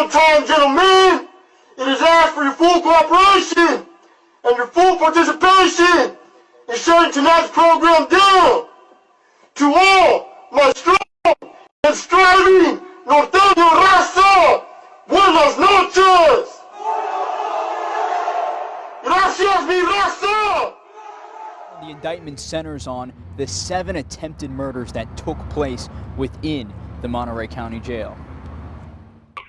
time, gentlemen, it is asked for your full cooperation and your full participation in shutting tonight's program down. To all my strong and striving Norteno raza, buenas noches. Gracias, mi raza. The indictment centers on the 7 attempted murders that took place within the Monterey County Jail.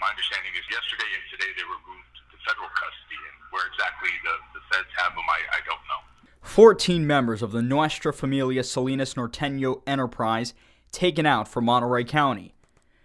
My understanding is yesterday and today they were moved to federal custody, and where exactly the feds have them, I don't know. 14 members of the Nuestra Familia Salinas Norteno enterprise taken out from Monterey County,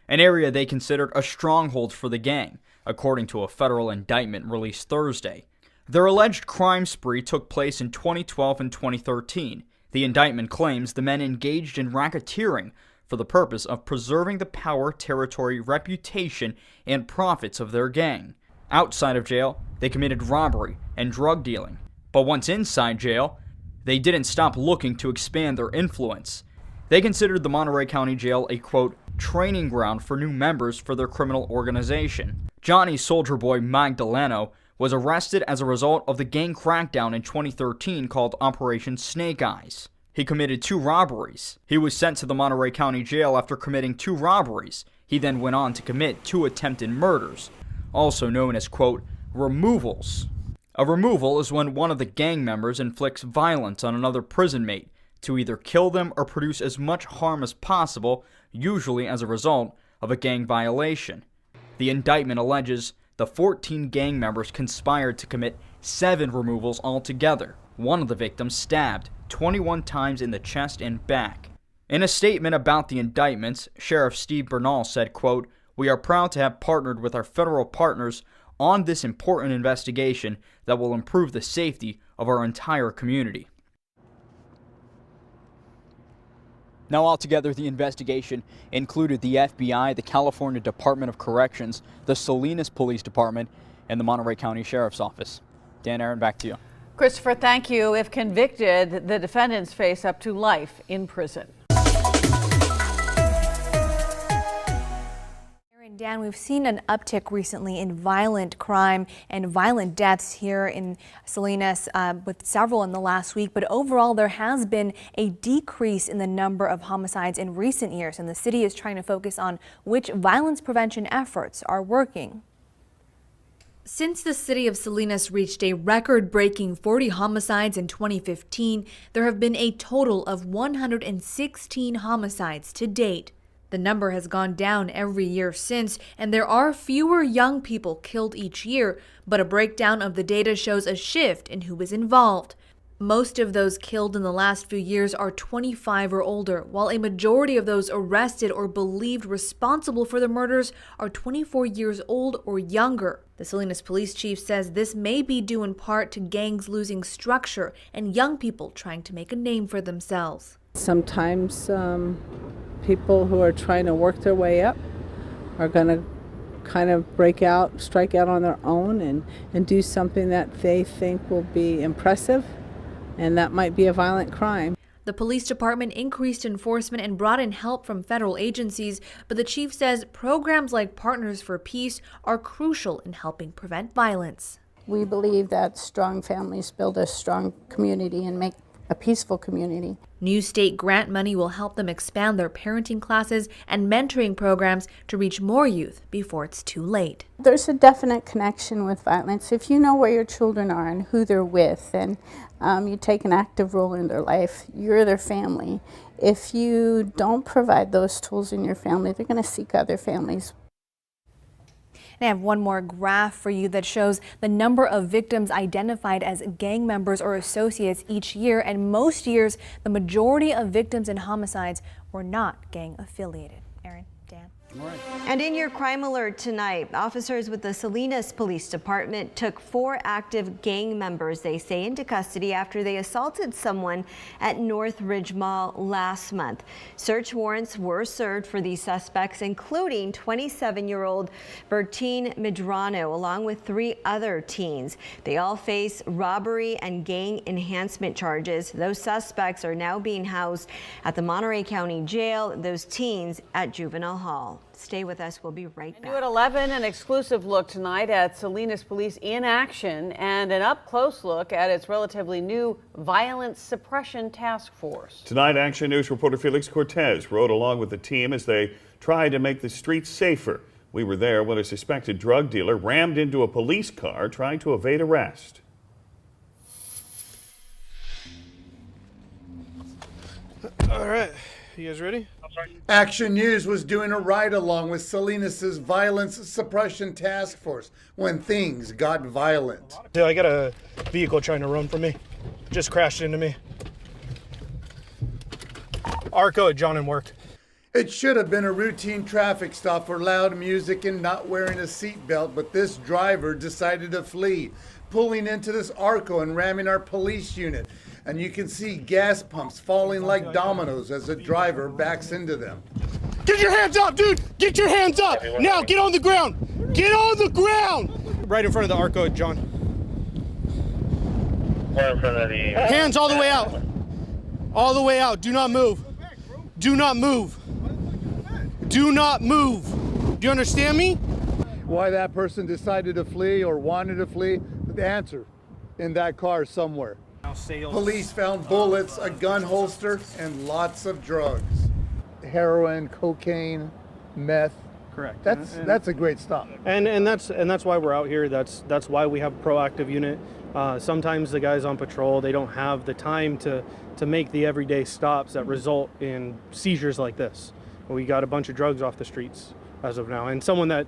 an area they considered a stronghold for the gang, according to a federal indictment released Thursday. Their alleged crime spree took place in 2012 and 2013. The indictment claims the men engaged in racketeering for the purpose of preserving the power, territory, reputation, and profits of their gang. Outside of jail, they committed robbery and drug dealing. But once inside jail, they didn't stop looking to expand their influence. They considered the Monterey County Jail a, quote, training ground for new members for their criminal organization. Johnny Soldier Boy Magdaleno was arrested as a result of the gang crackdown in 2013 called Operation Snake Eyes. He committed 2 robberies. He was sent to the Monterey County Jail after committing 2 robberies. He then went on to commit 2 attempted murders, also known as, quote, removals. A removal is when one of the gang members inflicts violence on another prison mate to either kill them or produce as much harm as possible, usually as a result of a gang violation. The indictment alleges the 14 gang members conspired to commit 7 removals altogether. One of the victims stabbed 21 times in the chest and back. In a statement about the indictments, Sheriff Steve Bernal said, quote, we are proud to have partnered with our federal partners on this important investigation that will improve the safety of our entire community. Now, altogether, the investigation included the FBI, the California Department of Corrections, the Salinas Police Department, and the Monterey County Sheriff's Office. Dan, Aaron, back to you. Christopher, thank you. If convicted, the defendants face up to life in prison. Dan, we've seen an uptick recently in violent crime and violent deaths here in Salinas, with several in the last week. But overall, there has been a decrease in the number of homicides in recent years, and the city is trying to focus on which violence prevention efforts are working. Since the city of Salinas reached a record-breaking 40 homicides in 2015, there have been a total of 116 homicides to date. The number has gone down every year since, and there are fewer young people killed each year, but a breakdown of the data shows a shift in who is involved. Most of those killed in the last few years are 25 or older, while a majority of those arrested or believed responsible for the murders are 24 years old or younger. The Salinas police chief says this may be due in part to gangs losing structure and young people trying to make a name for themselves. Sometimes people who are trying to work their way up are going to kind of strike out on their own and do something that they think will be impressive, and that might be a violent crime. The police department increased enforcement and brought in help from federal agencies, but the chief says programs like Partners for Peace are crucial in helping prevent violence. We believe that strong families build a strong community and make a peaceful community. New state grant money will help them expand their parenting classes and mentoring programs to reach more youth before it's too late. There's a definite connection with violence. If you know where your children are and who they're with, and you take an active role in their life, you're their family. If you don't provide those tools in your family, they're going to seek other families. And I have one more graph for you that shows the number of victims identified as gang members or associates each year, and most years the majority of victims in homicides were not gang affiliated. Aaron, Dan. All right. And in your crime alert tonight, officers with the Salinas Police Department took 4 active gang members, they say, into custody after they assaulted someone at North Ridge Mall last month. Search warrants were served for these suspects, including 27-year-old Bertine Medrano, along with 3 other teens. They all face robbery and gang enhancement charges. Those suspects are now being housed at the Monterey County Jail, those teens at Juvenile Hall. Stay with us. We'll be right back. New at 11, an exclusive look tonight at Salinas Police in action and an up-close look at its relatively new Violence Suppression Task Force. Tonight, Action News reporter Felix Cortez rode along with the team as they tried to make the streets safer. We were there when a suspected drug dealer rammed into a police car trying to evade arrest. All right, you guys ready? Action News was doing a ride-along with Salinas' Violence Suppression Task Force when things got violent. Yeah, I got a vehicle trying to run from me. Just crashed into me. RICO at John and worked. It should have been a routine traffic stop for loud music and not wearing a seatbelt, but this driver decided to flee, pulling into this RICO and ramming our police unit. And you can see gas pumps falling like dominoes as the driver backs into them. Get your hands up, dude! Get your hands up! Now, get on the ground! Get on the ground! Right in front of the RICO at John. Right in front of the... Hands all the way out. All the way out. Do not move. Do not move. Do not move. Do you understand me? Why that person decided to flee or wanted to flee, the answer in that car somewhere. Police found bullets, a gun holster, and lots of drugs. Heroin, cocaine, meth. Correct. That's a great stop. And that's why we're out here. That's why we have a proactive unit. Sometimes the guys on patrol, they don't have the time to make the everyday stops that result in seizures like this. We got a bunch of drugs off the streets as of now, and someone that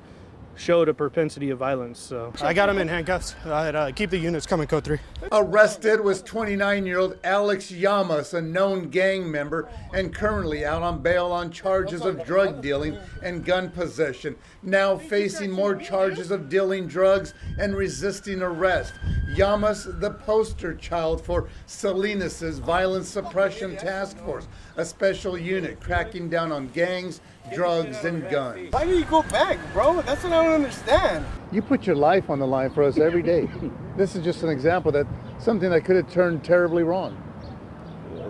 showed a propensity of violence. So I got him in handcuffs. Keep the units coming, code 3. Arrested was 29-year-old Alex Llamas, a known gang member and currently out on bail on charges of drug dealing and gun possession. Now facing more charges of dealing drugs and resisting arrest. Llamas, the poster child for Salinas' Violence Suppression Task Force, a special unit cracking down on gangs, drugs, and guns. Why do you go back, bro? That's what I don't understand. You put your life on the line for us every day. This is just an example that something that could have turned terribly wrong.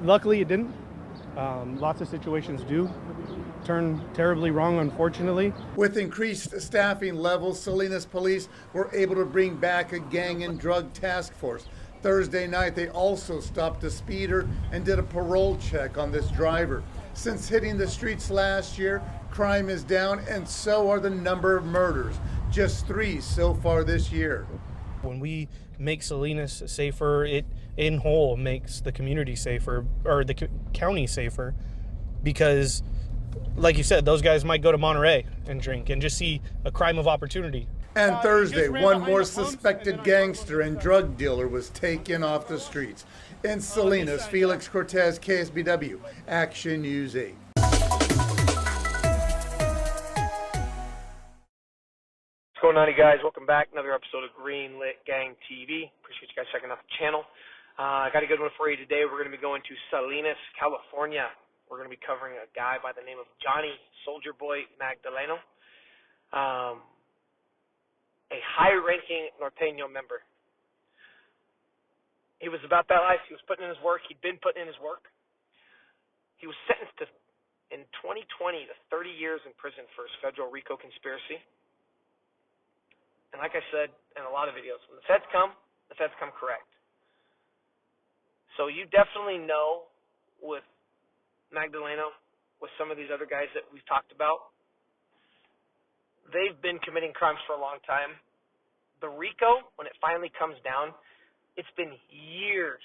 Luckily, it didn't. Lots of situations do turn terribly wrong, unfortunately. With increased staffing levels, Salinas police were able to bring back a gang and drug task force. Thursday night, they also stopped a speeder and did a parole check on this driver. Since hitting the streets last year, crime is down, and so are the number of murders. Just 3 so far this year. When we make Salinas safer, it in whole makes the community safer, or the county safer, because like you said, those guys might go to Monterey and drink and just see a crime of opportunity. And Thursday, one more suspected gangster and drug dealer was taken off the streets. In Salinas, Felix Cortez, KSBW, Action News 8. What's going on, you guys? Welcome back. Another episode of Greenlit Gang TV. Appreciate you guys checking out the channel. I got a good one for you today. We're going to be going to Salinas, California. We're going to be covering a guy by the name of Johnny Soldier Boy Magdaleno, a high-ranking Norteno member. He was about that life. He was putting in his work. He'd been putting in his work. He was sentenced to, in 2020 to 30 years in prison for his Federal RICO conspiracy. And like I said in a lot of videos, when the feds come correct. So you definitely know with Magdaleno, with some of these other guys that we've talked about, they've been committing crimes for a long time. The RICO, when it finally comes down, it's been years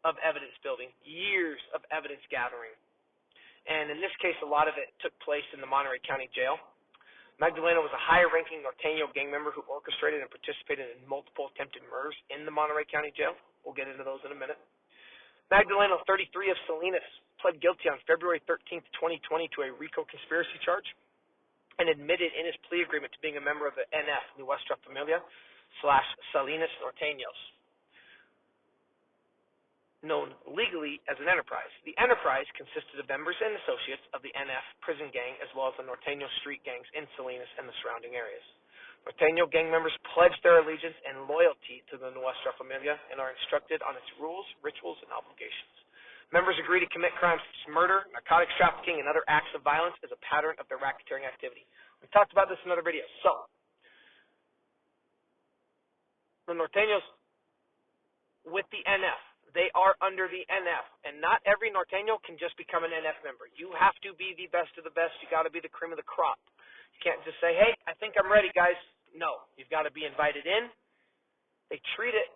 of evidence building, years of evidence gathering. And in this case, a lot of it took place in the Monterey County Jail. Magdaleno was a high-ranking Norteno gang member who orchestrated and participated in multiple attempted murders in the Monterey County Jail. We'll get into those in a minute. Magdaleno, 33 of Salinas, pled guilty on February 13th, 2020 to a RICO conspiracy charge and admitted in his plea agreement to being a member of the NF, Nuestra Familia / Salinas Norteños, known legally as an enterprise. The enterprise consisted of members and associates of the NF prison gang as well as the Norteno street gangs in Salinas and the surrounding areas. Norteno gang members pledge their allegiance and loyalty to the Nuestra Familia and are instructed on its rules, rituals, and obligations. Members agree to commit crimes such as murder, narcotics trafficking, and other acts of violence as a pattern of their racketeering activity. We've talked about this in other videos. So, the Norteños with the NF, they are under the NF, and not every Norteño can just become an NF member. You have to be the best of the best. You got to be the cream of the crop. You can't just say, hey, I think I'm ready, guys. No, you've got to be invited in. They treat it,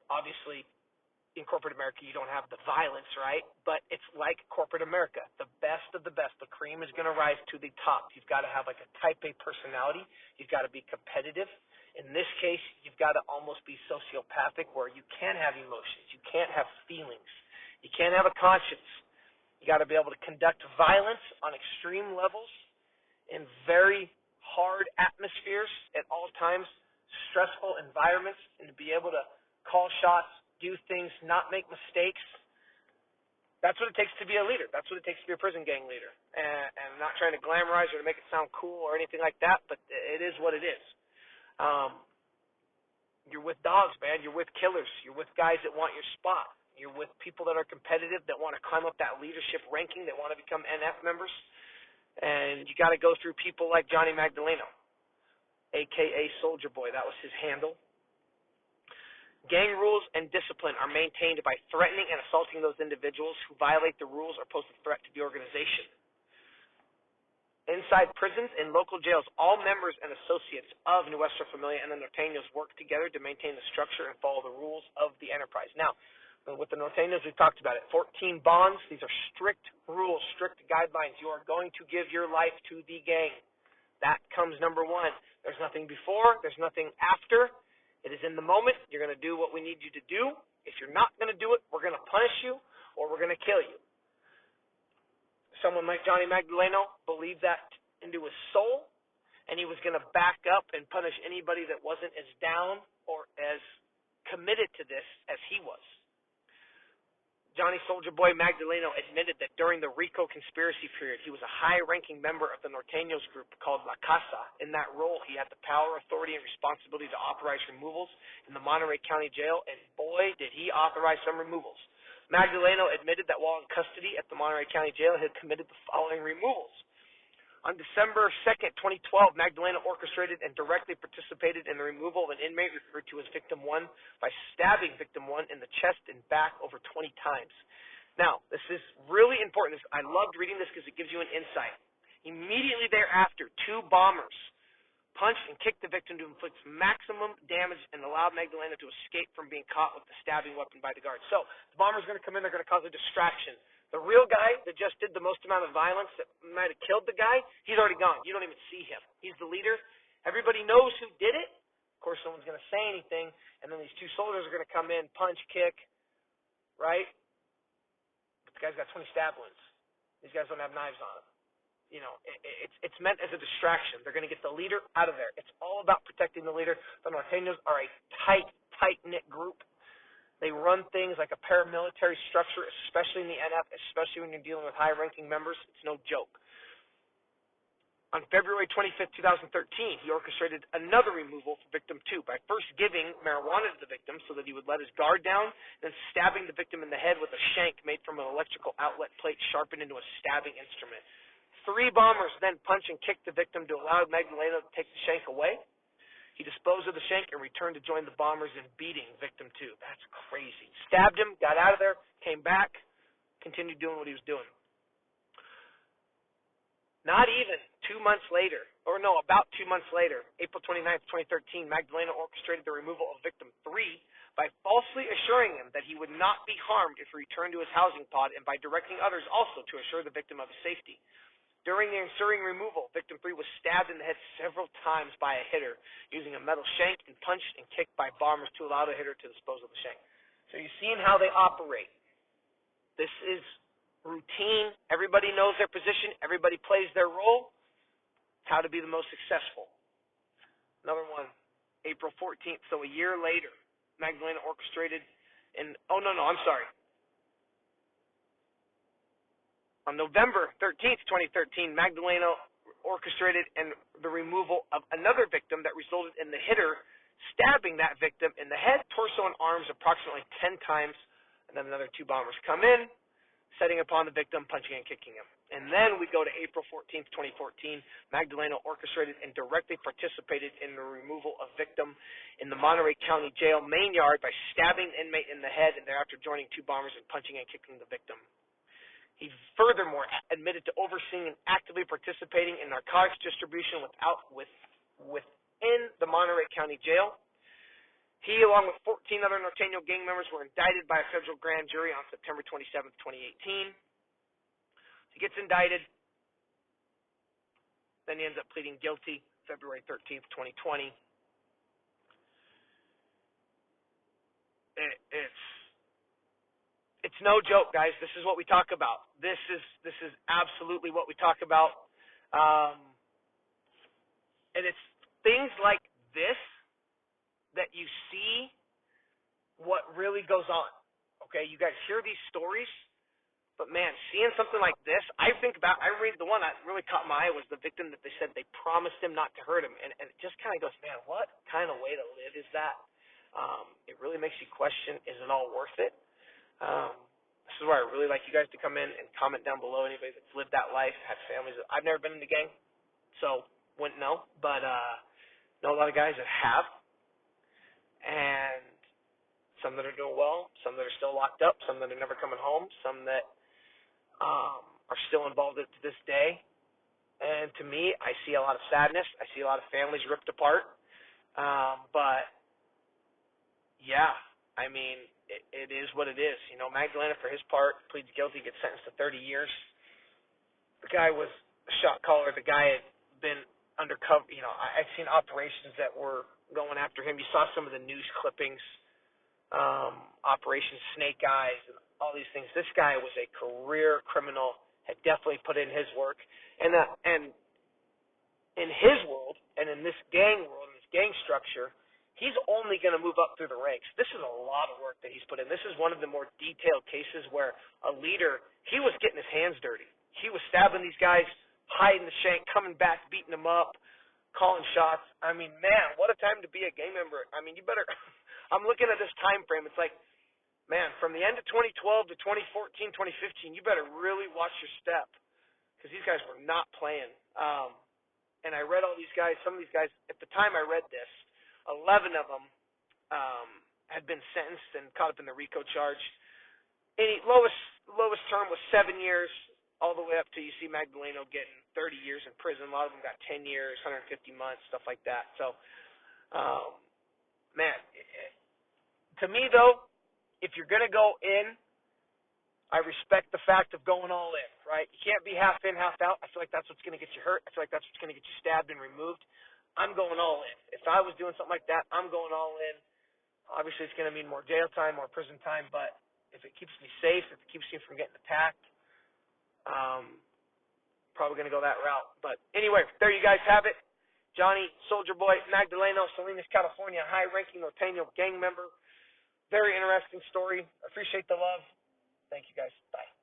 obviously, in corporate America, you don't have the violence, right? But it's like corporate America. The best of the best. The cream is going to rise to the top. You've got to have like a type A personality. You've got to be competitive. In this case, you've got to almost be sociopathic where you can't have emotions. You can't have feelings. You can't have a conscience. You got to be able to conduct violence on extreme levels in very hard atmospheres at all times, stressful environments, and to be able to call shots, do things, not make mistakes. That's what it takes to be a leader. That's what it takes to be a prison gang leader. And I'm not trying to glamorize or to make it sound cool or anything like that, but it is what it is. You're with dogs, man. You're with killers. You're with guys that want your spot. You're with people that are competitive, that want to climb up that leadership ranking, that want to become NF members. And you got to go through people like Johnny Magdaleno, a.k.a. Soldier Boy. That was his handle. Gang rules and discipline are maintained by threatening and assaulting those individuals who violate the rules or pose a threat to the organization. Inside prisons and local jails, all members and associates of Nuestra Familia and the Norteños work together to maintain the structure and follow the rules of the enterprise. Now, with the Norteños, we've talked about it. 14 bonds. These are strict rules, strict guidelines. You are going to give your life to the gang. That comes number one. There's nothing before. There's nothing after. It is in the moment. You're going to do what we need you to do. If you're not going to do it, we're going to punish you or we're going to kill you. Someone like Johnny Magdaleno believed that into his soul, and he was going to back up and punish anybody that wasn't as down or as committed to this as he was. Johnny Soldier Boy Magdaleno admitted that during the RICO conspiracy period, he was a high-ranking member of the Norteños group called La Casa. In that role, he had the power, authority, and responsibility to authorize removals in the Monterey County Jail, and boy, did he authorize some removals. Magdaleno admitted that while in custody at the Monterey County Jail, he had committed the following removals. On December 2nd, 2012, Magdaleno orchestrated and directly participated in the removal of an inmate referred to as Victim 1 by stabbing Victim 1 in the chest and back over 20 times. Now, this is really important. I loved reading this because it gives you an insight. Immediately thereafter, two bombers punched and kicked the victim to inflict maximum damage and allowed Magdaleno to escape from being caught with the stabbing weapon by the guard. So, the bomber's going to come in, they're going to cause a distraction. The real guy that just did the most amount of violence that might have killed the guy, he's already gone. You don't even see him. He's the leader. Everybody knows who did it. Of course, no one's going to say anything. And then these two soldiers are going to come in, punch, kick, right? But the guy's got 20 stab wounds. These guys don't have knives on them. You know, it's meant as a distraction. They're going to get the leader out of there. It's all about protecting the leader. The Norteños are a tight-knit group. They run things like a paramilitary structure, especially in the NF, especially when you're dealing with high-ranking members. It's no joke. On February 25th, 2013, he orchestrated another removal for Victim 2 by first giving marijuana to the victim so that he would let his guard down, then stabbing the victim in the head with a shank made from an electrical outlet plate sharpened into a stabbing instrument. 3 bombers then punched and kicked the victim to allow Magdaleno to take the shank away. He disposed of the shank and returned to join the bombers in beating Victim 2. That's crazy. Stabbed him, got out of there, came back, continued doing what he was doing. Not even 2 months later, or no, about 2 months later, April 29th, 2013, Magdaleno orchestrated the removal of Victim 3 by falsely assuring him that he would not be harmed if he returned to his housing pod and by directing others also to assure the victim of his safety. During the ensuing removal, Victim 3 was stabbed in the head several times by a hitter using a metal shank and punched and kicked by bombers to allow the hitter to dispose of the shank. So you're seeing how they operate. This is routine. Everybody knows their position. Everybody plays their role. It's how to be the most successful. Another one, April 14th, so a year later, Magdaleno orchestrated On November 13th, 2013, Magdaleno orchestrated the removal of another victim that resulted in the hitter stabbing that victim in the head, torso, and arms approximately 10 times. And then another 2 bombers come in, setting upon the victim, punching and kicking him. And then we go to April 14th, 2014. Magdaleno orchestrated and directly participated in the removal of victim in the Monterey County Jail main yard by stabbing the inmate in the head and thereafter joining two bombers and punching and kicking the victim. He furthermore admitted to overseeing and actively participating in narcotics distribution within the Monterey County Jail. He, along with 14 other Norteno gang members, were indicted by a federal grand jury on September 27, 2018. He gets indicted. Then he ends up pleading guilty February 13th, 2020. It's no joke, guys. This is what we talk about. This is absolutely what we talk about. And it's things like this that you see what really goes on. Okay, you guys hear these stories, but man, seeing something like this, I read the one that really caught my eye was the victim that they said they promised him not to hurt him, and it just kind of goes, man, what kind of way to live is that? It really makes you question, is it all worth it? This is where I really like you guys to come in and comment down below, anybody that's lived that life, had families. I've never been in the gang, so wouldn't know, but know a lot of guys that have. And some that are doing well, some that are still locked up, some that are never coming home, some that are still involved to this day. And to me, I see a lot of sadness. I see a lot of families ripped apart. But, yeah, I mean, it is what it is. You know, Magdaleno, for his part, pleads guilty, gets sentenced to 30 years. The guy was a shot caller. The guy had been undercover. You know, I've seen operations that were going after him. You saw some of the news clippings, Operation Snake Eyes, and all these things. This guy was a career criminal, had definitely put in his work, and in his world, and in this gang world, in this gang structure, he's only going to move up through the ranks. This is a lot of work that he's put in. This is one of the more detailed cases where a leader, he was getting his hands dirty. He was stabbing these guys, hiding the shank, coming back, beating them up, calling shots. I mean, man, what a time to be a gang member. I mean, you better – I'm looking at this time frame. It's like, man, from the end of 2012 to 2014, 2015, you better really watch your step because these guys were not playing. And I read all these guys. Some of these guys, at the time I read this, 11 of them had been sentenced and caught up in the RICO charge. Any lowest term was 7 years, all the way up to you see Magdaleno getting 30 years in prison. A lot of them got 10 years, 150 months, stuff like that. So, man, to me, though, if you're going to go in, I respect the fact of going all in, right? You can't be half in, half out. I feel like that's what's going to get you hurt. I feel like that's what's going to get you stabbed and removed. I'm going all in. If I was doing something like that, I'm going all in. Obviously, it's going to mean more jail time, more prison time, but if it keeps me safe, if it keeps me from getting attacked, probably going to go that route. But anyway, there you guys have it. Johnny, Soldier Boy, Magdaleno, Salinas, California, high-ranking Norteno gang member. Very interesting story. Appreciate the love. Thank you, guys. Bye.